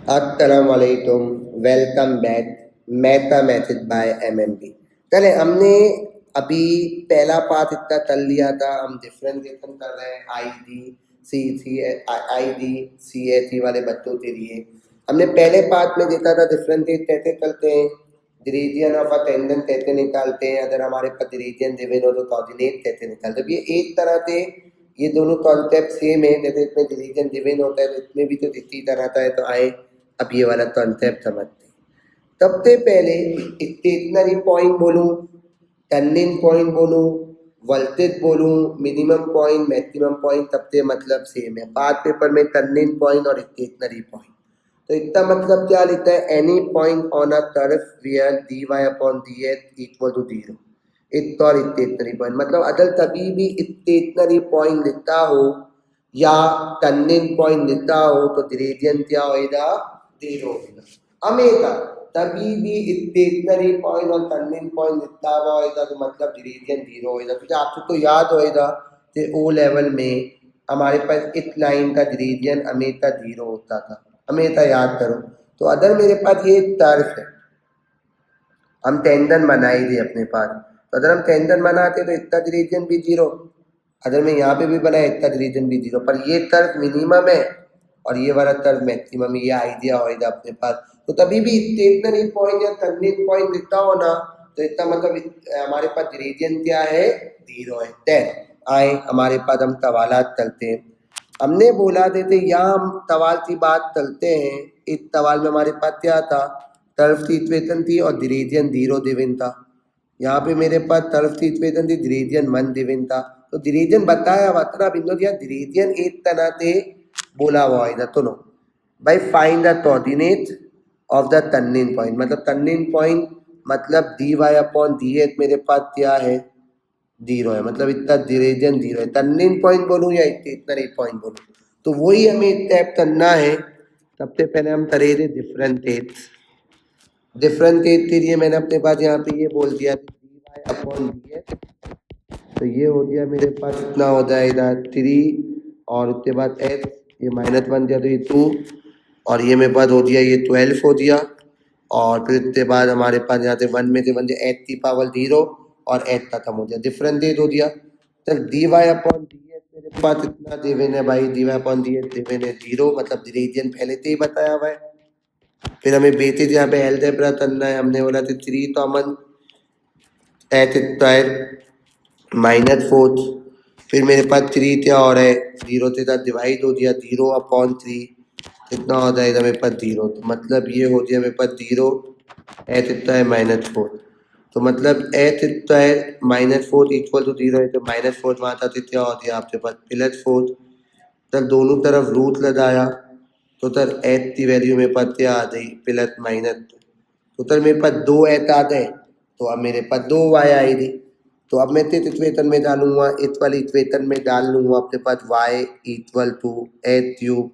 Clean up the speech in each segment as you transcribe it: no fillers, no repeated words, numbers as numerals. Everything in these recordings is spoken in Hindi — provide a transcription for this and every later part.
अस्सलामुअलैकुम, welcome back mathematics bye MMP. चले हमने अभी पहला पार्ट इतना कर लिया था। हम डिफरेंशिएशन कर रहे हैं आई डी सी ए थी वाले बच्चों के लिए। हमने पहले पार्ट में देखा था डिफरेंशिएट कैसे करते हैं, डिवीजन ऑफ अ टेंजेंट कैसे निकालते हैं, अगर हमारे पास डिवीजन गिवन हो तो कोऑर्डिनेट कैसे निकालते हैं। ये एक तरह से ये दोनों कॉन्सेप्ट सेम है। जैसे इसमें डिवीजन गिवन होता है तो इसमें भी तो इसी तरह का है। तो आए अब ये वाला कॉन्सेप्ट समझते हैं। सबसे पहले स्टेशनरी पॉइंट बोलूं, टर्निंग पॉइंट बोलूं, वोल्टेज बोलूं, मिनिमम पॉइंट मैक्सिमम पॉइंट सबसे मतलब सेम है। पार्ट पेपर में टर्निंग पॉइंट और स्टेशनरी पॉइंट, तो इसका मतलब क्या लिखता है, any point on a curve where dy upon dx equal to 0। एक और स्टेशनरी पॉइंट मतलब अगर कभी भी स्टेशनरी पॉइंट लिखता हो या टर्निंग पॉइंट लिखता हो तो ग्रेडियंट क्या होगा, 0 होगा हमेशा। तभी भी स्टेशनरी पॉइंट और टर्निंग पॉइंट लिखता हुआ होगा तो मतलब ग्रेडियंट 0 होगा। क्योंकि आपको तो याद होगा कि ओ लेवल में हमारे पास इस लाइन का ग्रेडियंट हमेशा 0 होता था, हमेशा याद करो। तो अगर मेरे पास ये तर्क है, हम टेंडन बनाई थी अपने पास, तो अगर हम टेंडन बनाते तो इसका ग्रेडियंट भी 0, अगर मैं यहाँ पे भी बनाया इसका ग्रेडियंट भी 0। पर ये तर्क मिनिमम है और ये वाला तर्क मैक्सिमम, ये आइडिया होगा अपने पास। तो तभी भी स्टेशनरी पॉइंट या टर्निंग पॉइंट लिखता हो ना तो इसका मतलब हमारे पास ग्रेडियंट क्या है, 0 है। देन आए हमारे पास हम सवालात करते हैं। हमने बोला देते यहाँ हम सवाल की बात करते हैं। इस सवाल में हमारे पास क्या था, तरफ की इक्वेशन थी और ग्रेडियंट 0 गिवन था। यहाँ पे मेरे पास तरफ की इक्वेशन थी, ग्रेडियंट 1 गिवन था। तो ग्रेडियंट बताया हुआ था ना बिंदु दिया, ग्रेडियंट एक तरह से बोला हुआ है तो नो भाई find the coordinate of the turning point. मतलब टर्निंग पॉइंट मतलब dy अपॉन dx मेरे पास क्या है, 0 है। मतलब इतना ग्रेडियंट 0 है। टर्निंग पॉइंट बोलूँ या स्टेशनरी पॉइंट बोलूँ, तो वही हमें स्टेप करना है। सबसे पहले हम करेंगे डिफरेंशिएट। डिफरेंशिएट के लिए मैंने अपने पास यहाँ पे ये बोल दिया dy अपॉन dx, तो ये हो गया मेरे पास इतना हो जाएगा 3 और उसके बाद h, ये -1 दिया तो ये 2 और ये मेरे पास हो गया ये 12 हो गया। और फिर उसके बाद हमारे पास यहाँ से 1 में से 1 h की पावर 0 और h खत्म हो गया, डिफरेंशिएट हो गया। चल dy अपॉन dx मेरे पास इतना गिवन है भाई, dy अपॉन dx गिवन है 0, मतलब ग्रेडियंट पहले से ही बताया हुआ है। फिर हमें बेसिस यहाँ पे अलजेब्रा करना है। हमने बोला था 3 कॉमन h स्क्वायर -4, फिर मेरे पास 3 क्या और है 0 के साथ डिवाइड हो दिया, 0 अपॉन 3 कितना हो जाएगा मेरे पास 0। तो मतलब ये हो गया मेरे पास 0 h स्क्वायर -4। तो मतलब h स्क्वायर -4 इक्वल टू 0 है। तो -4 वहाँ था तो क्या हो गया आपके पास +4। तब दोनों तरफ रूट लगाया तो सर h की वैल्यू मेरे पास क्या आ गई, प्लस माइनस। तो सर मेरे पास 2 h आ गए, तो अब मेरे पास 2 y आएगी। तो अब मैं इस इक्वेशन में डालूंगा, इस वाली इक्वेशन में डाल लूँगा अपने पास y equal to h³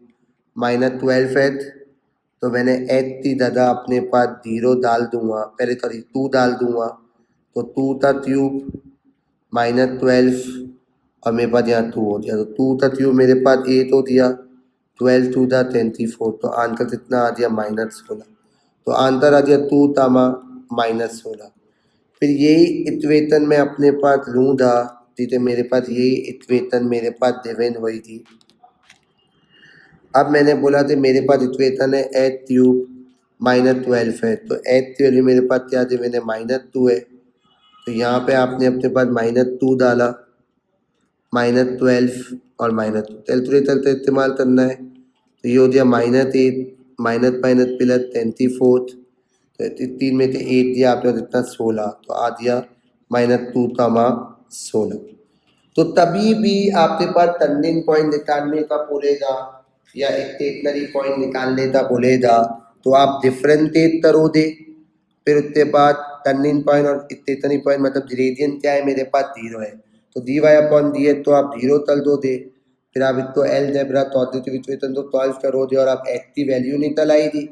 -12h। तो मैंने h की जगह अपने पास 0 डाल दूंगा, पहले सॉरी 2 डाल दूंगा। तो 2 का क्यूब -12 और मेरे पास यहाँ 2 हो गया। तो 2 का क्यूब मेरे पास 8 हो दिया, 12 2 दा 24। तो आंसर कितना आ गया -16। तो आंसर आ गया 2 तामा -16। फिर यही इक्वेशन मैं अपने पास लूँगा जिसे मेरे पास यही इक्वेशन मेरे पास गिवन हुई थी। अब मैंने बोला कि मेरे पास इक्वेशन है h³ -12 है, तो h की वैल्यू मेरे पास क्या गिवन है -2 है। तो यहाँ पे आपने अपने पास -2 डाला, -12 और -2 चलते चलते इस्तेमाल करना है। तो ये हो गया -8 माइनस माइनस प्लस 24। तो 3 में से 8 दिया आपने इतना 16, तो आ दिया -2 का 16। तो तभी भी आपके पास टर्निंग पॉइंट निकालने का बोलेगा या स्टेशनरी पॉइंट निकालने का बोलेगा तो आप डिफरेंशिएट करोगे। फिर उसके बाद टर्निंग पॉइंट और स्टेशनरी पॉइंट मतलब ग्रेडियंट क्या है मेरे पास 0 है, तो dy अपॉन dx तो आप 0 कर दोगे। फिर आप इसको अलजेब्रा पॉजिटिव इक्वेशन तो सॉल्व करोगे और आप x की वैल्यू निकल आएगी।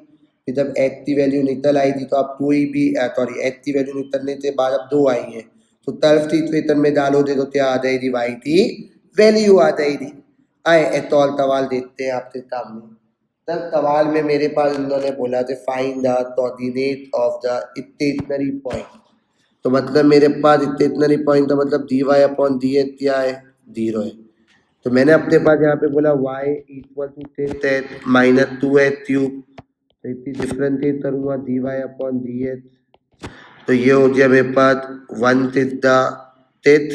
फिर जब x की वैल्यू निकल आएगी तो आप कोई भी सॉरी x की वैल्यू निकलने के बाद अब 2 आई है, तो तरफ की इक्वेशन में डालोगे तो क्या आ जाएगी, y की वैल्यू आ जाएगी। आए एक और सवाल देखते हैं आपके सामने। तब सवाल में मेरे पास इन्होंने बोला था find the coordinate of the stationary point. तो मतलब मेरे पास स्टेशनरी पॉइंट था, मतलब D Y upon D H क्या है, 0 है। तो मैंने अपने पास यहाँ पे बोला y इक्वल टू टेट माइनस 2h क्यूब, तो इतनी डिफरेंशिएट करूँगा D Y upon D H, तो ये हो गया मेरे पास 1 थीटा टेट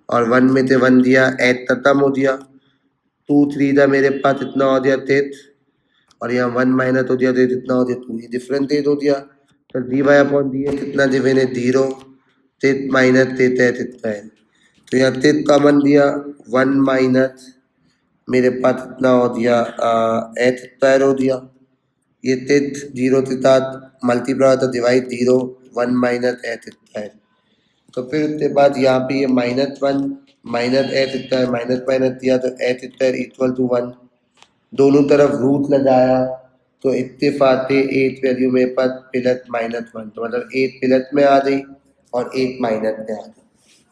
और 1 में से 1 दिया, एच खत्म हो गया, 2 3 था मेरे पास इतना हो गया टेट, और यहाँ 1 माइनस हो गया तो इतना हो गया 2, ये डिफरेंशिएट हो गया। तो D Y upon D H कितना दिए मैंने, 0, टेट माइनस टेट है इतना है, तो यहाँ टेट कॉमन दिया, 1 माइनस मेरे पास इतना हो दिया एच स्क्वायर हो दिया, ये टेट 0 के साथ मल्टीप्लाई तो डिवाइड 0, 1 माइनस एच स्क्वायर। तो फिर उसके बाद यहाँ पे ये -1 minus H square minus minus दिया तो एच स्क्वायर इक्वल टू 1, दोनों तरफ रूट लगाया तो इत्तेफाक से एट वैल्यू मेरे पास प्लस -1, तो मतलब 8 प्लस में आ गई और 8 माइनस में आ गई।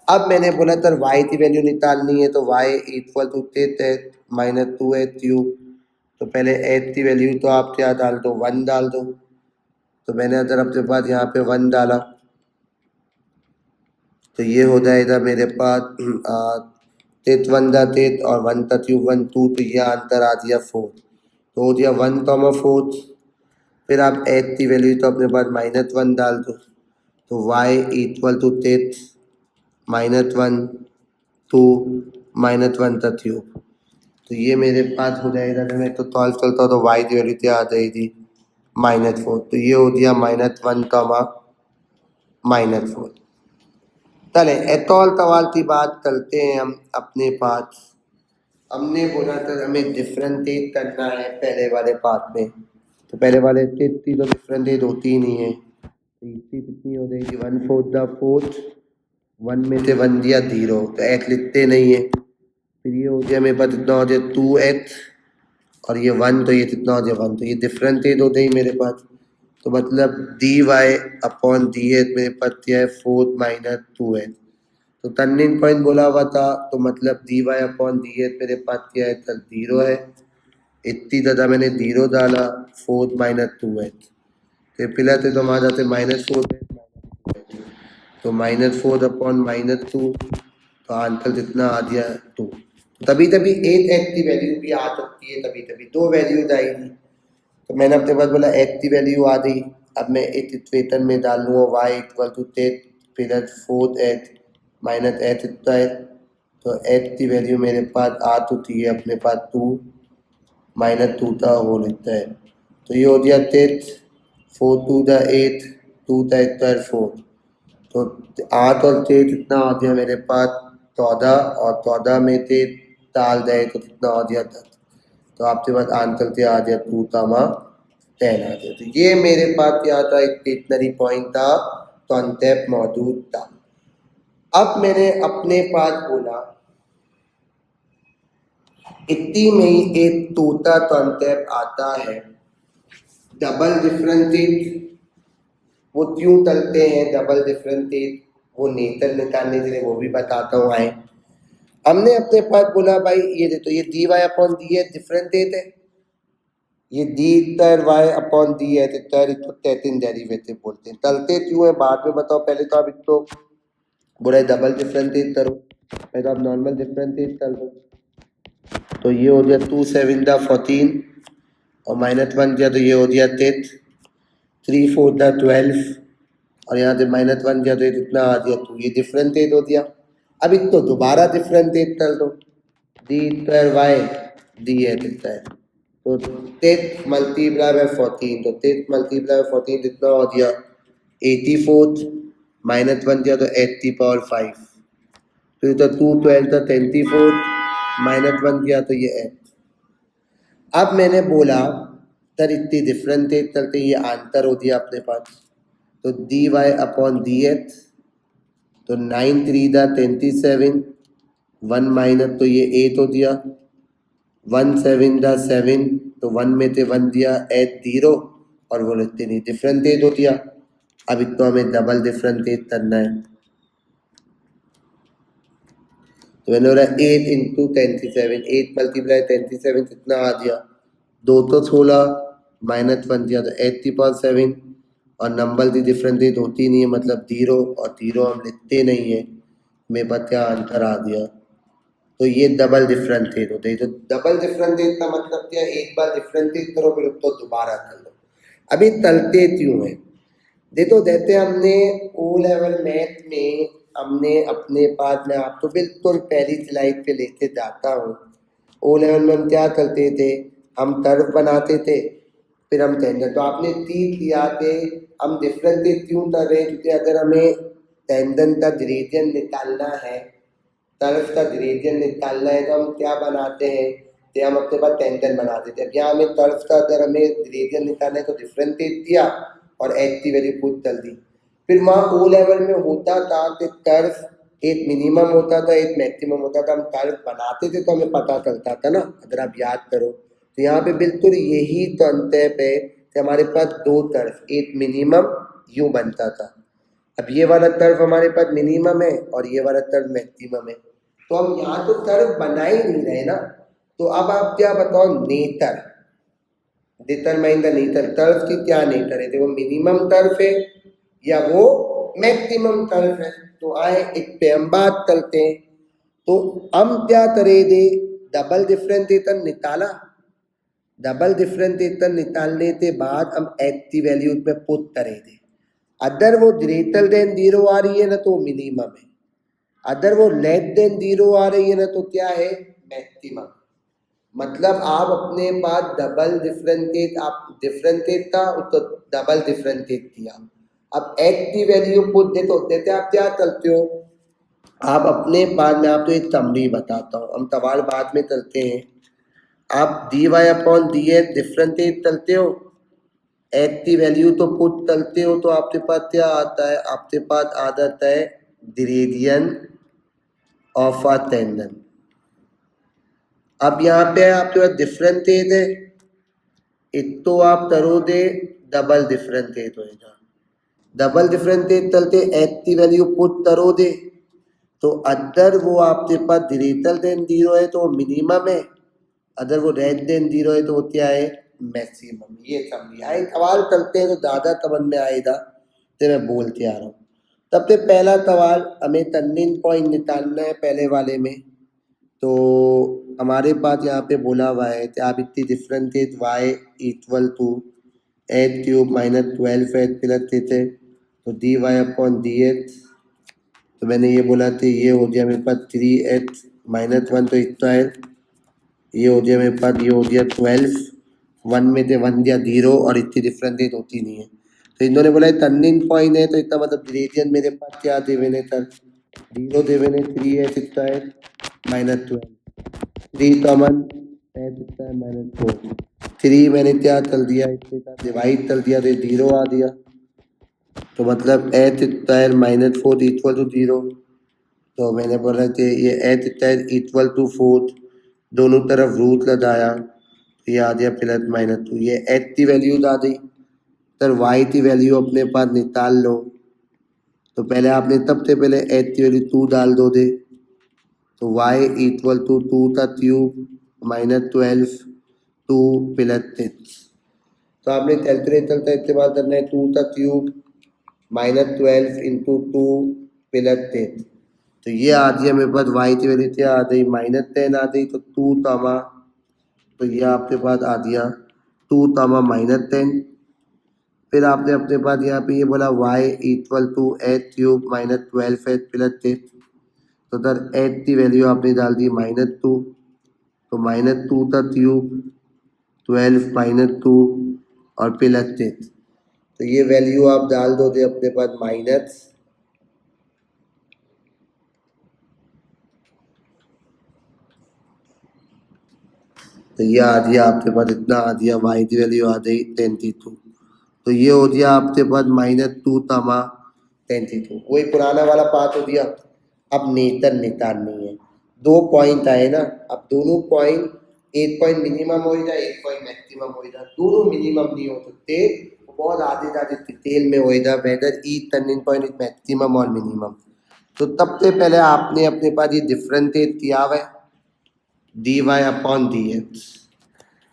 अब मैंने बोला सर y की वैल्यू निकालनी है, तो y इक्वल टू टेट है माइनस 2h क्यूब, तो पहले h की वैल्यू तो आप क्या डाल दो, 1 डाल दो, तो मैंने अगर अपने पास यहाँ पे 1 डाला तो ये हो जाएगा मेरे पास टेट 1 का टेट और 1 का क्यूब 1 2, तो यह आंसर आ दिया 4, तो हो गया 1,4। फिर आप h की वैल्यू तो अपने पास -1 डाल दो, तो y इक्वल टू टेट -1 2 -1 का क्यूब, तो ये मेरे पास हो जाएगा, जब मैं तो सॉल्व करता हूँ तो y की वैल्यू क्या आ जाएगी, -4, तो ये हो गया -1 -4। चले एक और सवाल की बात करते हैं हम अपने पास। हमने बोला था हमें डिफरेंशिएट करना है पहले वाले पार्ट में, तो पहले वाले इतनी तो डिफरेंशिएट होती ही नहीं है, तो इसकी कितनी हो जाएगी, 1/4, 1 में से 1 दिया 0, तो x लिखते नहीं है, फिर ये हो गया मेरे पास इतना हो गया 2x और ये 1, तो ये कितना हो गया 1, तो ये डिफरेंशिएट हो गई मेरे पास, तो मतलब D Y upon D H मेरे पास क्या है 4 माइनस 2h, तो टर्निंग पॉइंट बोला हुआ था, तो मतलब D Y upon D H मेरे पास क्या है सर 0 है, इतनी ज़्यादा मैंने 0 डाला 4 माइनस 2h, तो प्लस है तो हम आ जाते -4, तो -4 अपॉन -2, तो आंसर जितना आ गया 2। तभी तभी एक एक्स की वैल्यू भी आ सकती है, तभी तभी दो वैल्यूज आएगी, तो मैंने अपने पास बोला एक्स की वैल्यू आ गई, अब मैं इस इक्वेशन में डाल लूँगा वाई इक्वल टू टेट plus 4h minus H square, तो एक्स की वैल्यू मेरे पास आ चुकी है अपने पास 2 -2 का होल स्क्वायर, तो ये हो गया टेट 4 2 द 8 2 का स्क्वायर 4, तो 8 और 6 कितना हो गया मेरे पास 14, और 14 में से डाल जाए तो कितना हो गया 10, तो आपके पास आंसर क्या आ गया 2 10 आ गया। तो ये मेरे पास क्या था, एक स्टेशनरी पॉइंट था, कॉन्सेप्ट मौजूद था। अब मैंने अपने पास बोला इतनी में ही एक टूटा कॉन्सेप्ट आता है, डबल डिफरेंशिएट, वो क्यों चलते हैं डबल डिफरेंशिएट, वो नेचर निकालने के लिए वो भी बताता हूँ आए। हमने अपने पास बोला भाई ये देखो, ये D Y upon D H differentiate है, ये D square Y upon D H square, इसको टेटिन डेरिवेटिव बोलते हैं। चलते क्यों है बाद में बताओ, पहले तो आप इसको बोला डबल डिफरेंशिएट करो, पहले तो आप नॉर्मल डिफरेंशिएट कर लो, तो ये हो गया 2 7 14 और -1 किया तो ये हो गया 10, 3 4 12 और यहाँ से -1 किया तो ये कितना आ गया 2, ये डिफरेंशिएट हो दिया। अब इसको दोबारा डिफरेंशिएट कर दो, D square Y D H square, तो 10 मल्टीप्लाई बाय 14, तो 10 मल्टीप्लाई बाय 14 कितना हो गया 84, -1 किया तो 8 की पावर 5, फिर तो 2 12 था 24, -1 किया तो ये 8। अब मैंने बोला सर इतनी डिफरेंशिएट करते ये आंसर हो दिया अपने पास, तो D Y upon D H, तो 9 3 दा 27, 1 माइनस तो ये 8 हो दिया, 1 7 दा 7, तो 1 में से 1 दिया 8 0 और वो लिखते नहीं डिफरेंशिएट हो दिया। अब इसको हमें डबल डिफरेंशिएट करना है, तो मैंने बोला 8 इंटू 27, 8 मल्टीप्लाई 27 कितना आ गया 2 तो 16 -1 दिया तो 8⁻7 और नंबर की डिफरेंशिएट होती नहीं है मतलब 0 और 0 हम लिखते नहीं है, मेरे पास क्या आंसर आ दिया। तो ये डबल डिफरेंशिएट होते हैं। तो डबल डिफरेंशिएट का मतलब क्या, एक बार डिफरेंशिएट करो फिर उसको दोबारा कर लो। अभी तलते क्यों है, देखो देते हमने ओ लेवल मैथ में हमने अपने पास में आपको बिल्कुल पहली स्लाइड पे लेके जाता हूँ। ओ लेवल में हम क्या करते थे, हम कर्व बनाते थे फिर हम टेंजेंट, तो आपने सीख लिया थे हम डिफरेंशिएट क्यों कर रहे हैं, क्योंकि अगर हमें टेंजेंट का ग्रेडियंट निकालना है, कर्व का ग्रेडियंट निकालना है तो हम क्या बनाते हैं, तो हम अपने पास टेंजेंट बनाते थे। अब यहाँ हमें कर्व का अगर हमें ग्रेडियंट निकालना है तो डिफरेंशिएट दिया और एच की वैल्यू पुट कर दी। फिर वहाँ ओ लेवल में होता था कि कर्व एक मिनिमम होता था एक मैक्सिमम होता था, हम कर्व बनाते थे तो हमें पता चलता था ना, अगर आप याद करो तो यहाँ पे बिल्कुल यही कॉन्सेप्ट है कि हमारे पास दो कर्व, एक मिनिमम यूँ बनता था। अब ये वाला कर्व हमारे पास मिनिमम है और ये वाला कर्व मैक्सिमम है, तो हम यहाँ तो कर्व बना ही नहीं रहे ना। तो अब आप क्या बताओ, nature determine the nature, curve की क्या नेचर है, वो मिनिमम कर्व है या वो मैक्सिमम कर्व है। तो आए एक पे हम बात करते हैं। तो हम क्या करे थे, डबल डिफरेंशिएशन निकाला, डबल डिफरेंशिएशन निकालने के बाद हम एक्स की वैल्यू पे पुट करे थे। अगर वो ग्रेटर देन 0 आ रही है ना तो मिनिमम है, अगर वो लेस देन 0 आ रही है ना तो क्या है, मैक्सिमम। मतलब आप अपने पास डबल डिफरेंशिएट, आप डिफरेंशिएट था तो डबल डिफरेंशिएट किया। अब एक्स की वैल्यू पुट देते आप क्या करते हो, आप अपने पास में आपको एक समरी बताता हूँ, हम सवाल बाद में करते हैं। आप dy अपॉन dx डिफरेंशिएट करते हो, एक्स की वैल्यू तो पुट करते हो तो आपके पास क्या आता है, आपके पास आ जाता है ग्रेडियंट ऑफ अ टेंजेंट। अब यहाँ पे आपके पास डिफरेंशिएट है, एक तो आप करोगे डबल डिफरेंशिएट होएगा, डबल डिफरेंशिएट करते एक्स की वैल्यू पुट करोगे तो अगर वो आपके पास ग्रेटर देन 0 है तो वो मिनिमम है, अगर वो लेस देन 0 है तो वो क्या है, मैक्सिमम। ये समझिए, आए सवाल करते हैं तो ज़्यादा समझ में आएगा, तो मैं बोलते आ रहा हूँ। सबसे पहला सवाल हमें टर्निंग पॉइंट निकालना है पहले वाले में। तो हमारे पास यहाँ पे बोला हुआ है कि आप इतनी differentiate y equal to H cube minus 12 H plus थे, तो dy अपॉन डी एच, तो मैंने ये बोला था ये हो गया मेरे पास 3h माइनस 1 तो स्क्वायर, ये हो गया मेरे पास, ये हो गया 12, 1 में से 1 दिया 0 और इतनी डिफरेंशिएट होती नहीं है। तो इन्होंने बोला टर्निंग पॉइंट है तो इसका मतलब ग्रेडियंट मेरे पास क्या दे मैंने सर, 0 दे मैंने 3h square minus 12, 3 common h square minus 4, 3 मैंने क्या कर दिया इसके साथ डिवाइड कर दिया तो 0 आ दिया, तो मतलब h square minus 4 equal to 0। तो मैंने बोला कि ये h स्क्वायर इक्वल टू 4, दोनों तरफ रूट लगाया, ये आ गया प्लस माइनस 2, ये h की वैल्यूज आ गई। सर y की वैल्यू अपने पास निकाल लो, तो पहले आपने सबसे पहले h की वैल्यू 2 डाल दो दे, तो y इक्वल टू 2 का क्यूब माइनस 12, 2 प्लस 6। तो आपने कैलकुलेटर का इस्तेमाल करना है, 2 का क्यूब माइनस 12 इंटू 2 प्लस 6, तो ये आ गया मेरे पास y की वैल्यू क्या आ गई, -10 आ गई, तो 2 तामा, तो ये आपके पास आ गया 2 तामा -10। फिर आपने अपने पास यहाँ पे ये बोला y equal to H cube minus 12h plus 6, तो सर एच की वैल्यू आपने डाल दी -2, तो -2 का क्यूब 12 माइनस 2 और प्लस 6, तो ये वैल्यू आप डाल दोगे अपने पास माइनस, तो ये आ दिया आपके पास इतना आ दिया, y की वैल्यू आ गई 22, तो ये हो गया आपके पास -2 तामा 22, वही पुराना वाला पार्ट हो दिया। अब नेचर निकालनी है, 2 पॉइंट आए ना, अब दोनों पॉइंट, एक पॉइंट मिनिमम हो जाए एक पॉइंट मैक्सिमम हो जाए, दोनों मिनिमम नहीं हो सकते, बहुत आगे जाके डिटेल में हो जाए whether each turning point is maximum और मिनिमम। तो सबसे पहले आपने अपने पास ये डिफरेंशिएट किया हुआ है dy अपॉन dx,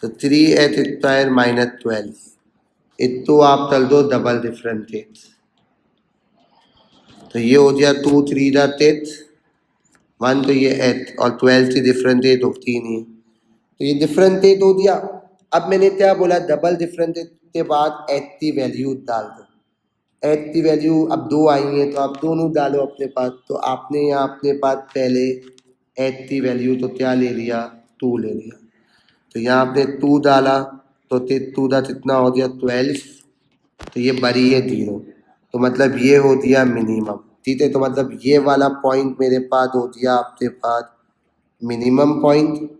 तो 3 स्क्वायर माइनस 12 इतो आप तल दो डबल डिफरेंट एट। तो ये हो गया 2 3 दा 1 तो ये 8 और 12 से डिफरेंट होती नहीं। तो ये डिफरेंट हो दिया। अब मैंने क्या बोला, डबल डिफरेंट के बाद 8 की वैल्यू डाल दो। 8 की वैल्यू अब 2 आई है तो आप दोनों डालो अपने पास। तो आपने यहाँ अपने पास पहले 8 की वैल्यू तो क्या ले लिया, 2 ले लिया। तो यहाँ आपने 2 डाला तो 2 का कितना हो गया 12। तो ये बड़ी है 0, तो मतलब ये हो दिया मिनिमम। ठीक है, तो मतलब ये वाला पॉइंट मेरे पास हो दिया आपके पास मिनिमम पॉइंट।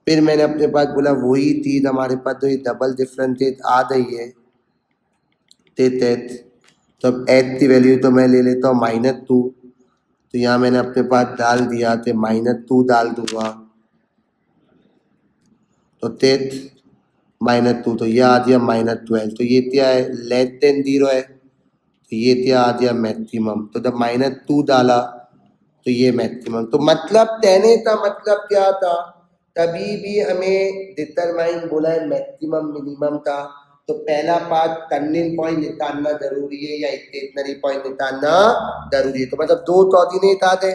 फिर मैंने अपने पास बोला वही चीज़ हमारे पास तो ये डबल डिफरेंशिएट आ गई है तो अब एट की वैल्यू तो मैं ले लेता हूँ -2। तो यहाँ मैंने अपने पास डाल दिया तो -2 डाल दूंगा तो तेत -2 तो यह आ गया -12। तो ये क्या है, लेस देन 0 है। तो ये क्या आ गया मैक्सिमम। तो जब -2 डाला तो ये मैक्सिमम। तो मतलब कहने का मतलब क्या था, कभी भी हमें डिटरमाइन बोला है मैक्सिमम मिनिमम का तो पहला पार्ट टर्निंग पॉइंट निकालना जरूरी है या स्टेशनरी पॉइंट निकालना जरूरी है। तो मतलब 2 कोऑर्डिनेट आ गए।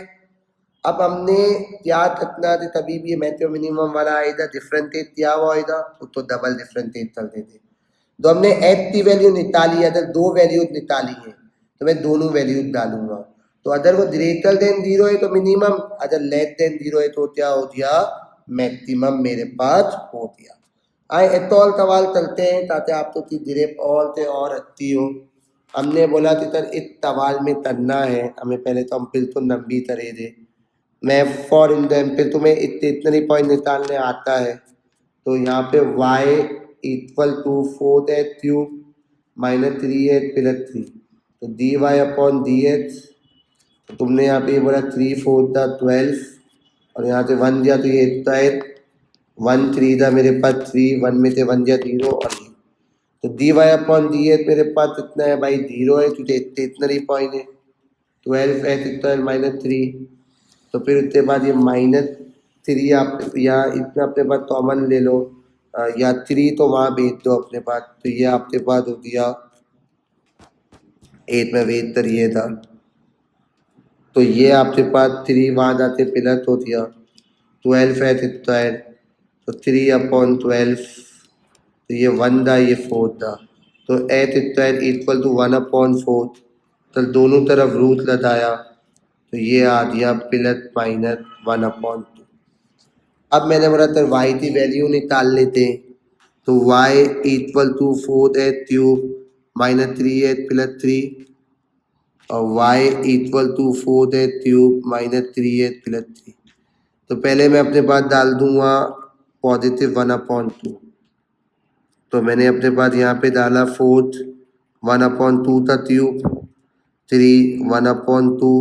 अब हमने क्या करना था, कभी भी मैक्सिमम मिनिमम वाला आएगा डिफरेंशिएट किया हुआ आएगा तो डबल डिफरेंशिएट कर देते। तो हमने एच की वैल्यू निकाली है, अगर 2 वैल्यूज निकाली है तो मैं दोनों वैल्यूज डालूंगा। तो अगर वो ग्रेटर देन 0 है तो मिनिमम, अगर लेस देन 0 है तो क्या हो गया मैक्सिमम मेरे पास हो गया। आए एक और सवाल चलते हैं ताकि आपको की ग्रेप और से और अच्छी हो। हमने बोला कि सर इस सवाल में करना है हमें, पहले तो हम बिल्कुल लंबी तरह दे। मैं फॉर एग्जाम्पल तुम्हें स्टेशनरी पॉइंट निकालने आता है तो यहाँ पे y equal to 4x³ -3x + 3 तो dy/dx। तो तुमने यहाँ पे बोला 3 4 12 और यहाँ से 1 दिया तो ये स्क्वायर 1 3 था मेरे पास 3, 1 में से 1 दिया 0 और ये। तो dy/dx मेरे पास कितना है भाई 0 है क्योंकि स्टेशनरी पॉइंट है। 12x² -3 तो फिर उसके बाद ये -3 आप या इसमें अपने पास कॉमन ले लो या 3 तो वहाँ भेज दो अपने पास। तो ये आपके पास हो गया 8 में बेहतर ये था। तो ये आपके पास 3 वहाँ जाते प्लस हो गया 12x² तो 3/12 तो ये 1 था ये 4 था। तो x² इक्वल टू 1/4 तो दोनों तरफ रूट लगाया तो ये आ गया +/-1/2। अब मैंने बोला तो y की वैल्यू निकाल लेते हैं। तो y equal to 4x³ -3x + 3 और y equal to 4x³ -3x + 3। तो पहले मैं अपने पास डाल दूंगा +1/2। तो मैंने अपने पास यहाँ पे डाला 4 1/2 का क्यूब 3 1/2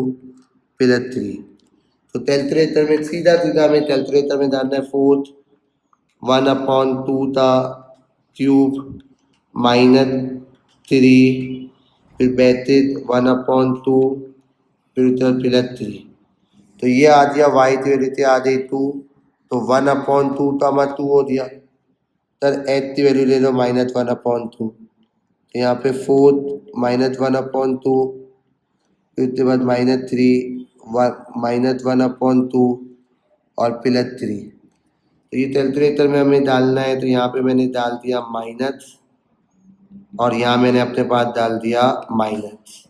+ 3। तो कैलकुलेटर में सीधा सीधा में कैलकुलेटर में डालना है 4 1/2 का क्यूब -3 फिर 1/2 फिर +3। तो ये आ गया y की वैल्यू से आ गई 2 तो 1/2 का मैं 2 हो दिया। सर x की वैल्यू ले लो -1/2 तो यहाँ पे 4 -1/2 फिर उसके बाद -3 -1/2 और +3। तो ये कैलकुलेटर में हमें डालना है तो यहाँ पे मैंने डाल दिया माइनस और यहाँ मैंने अपने पास डाल दिया माइनस।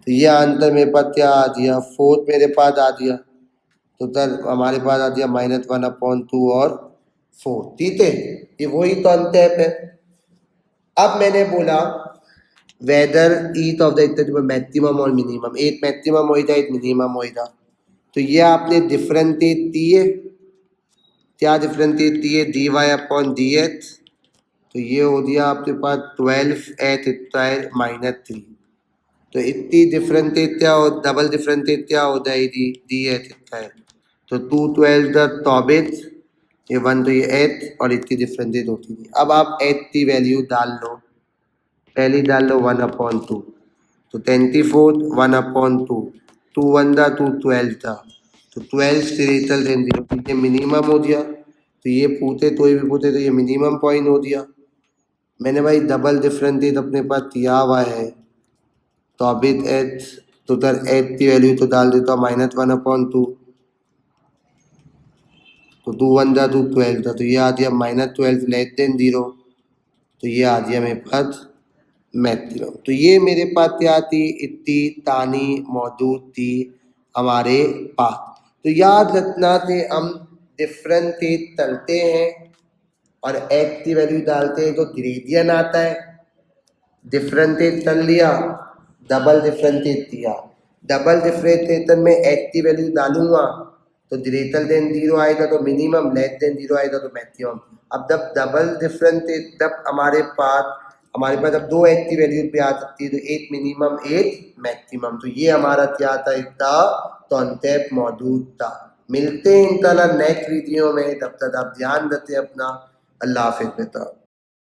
तो ये आंसर मेरे पास क्या आ गया 4 मेरे पास आ गया। तो सर हमारे पास आ गया -1/2 और 4। ठीक है, ये वही कॉन्सेप्ट है। अब मैंने बोला whether each of the maximum और मिनिमम, एक मैक्सिमम होगा एक मिनिमम होगा। तो ये आपने डिफरेंशिएट किए, क्या डिफरेंशिएट किए dy/dx। तो ये हो गया आपके पास 12x² -3। तो इतनी डिफरेंशिएट क्या हो, डबल डिफरेंशिएट क्या हो जाएगी dx²। तो 2 12 24 ये 1 तो ये 8 और इतनी डिफरेंशिएट होती थी। अब आप 8 की वैल्यू डाल लो, पहली डाल लो 1/2 तो 24 1/2 2 1 था 2 12 था तो 12 से ग्रेटर देन 0 ये मिनिमम हो गया। तो ये पूछे तो ये भी पूछे तो ये मिनिमम पॉइंट हो दिया। मैंने भाई डबल डिफरेंशिएट अपने पास दिया हुआ है, तो अभी एच तो उधर एच की वैल्यू तो डाल देता हूँ -1/2, तो 2 1 जा 2 12 था, तो ये आ गया -12 लेस देन 0, तो ये आ गया मेरे पास मैक्सिमम। तो ये मेरे पास क्या थी, इतनी तानी मौजूद थी हमारे पास। तो याद रखना थे हम डिफरेंशिएट करते हैं और एक्स की वैल्यू डालते हैं तो ग्रेडियंट आता है। डिफरेंशिएट कर लिया, डबल डिफरेंशिएट किया, डबल डिफरेंशिएशन में एक्स की वैल्यू डालूंगा तो ग्रेटर देन 0 आएगा, तो मिनिमम, लेस देन 0 आएगा तो मैक्सिमम। अब जब डबल डिफरेंशिएट, जब हमारे पास अब दो एक्स की वैल्यू पे आ सकती है, तो एक मिनिमम एक मैक्सिमम। तो ये हमारा क्या था, इतना कॉन्सेप्ट मौजूद था। मिलते हैं इंशाल्लाह नेक्स्ट वीडियो में, तब तक आप ध्यान रखें अपना। अल्लाह हाफिज़ बेटा।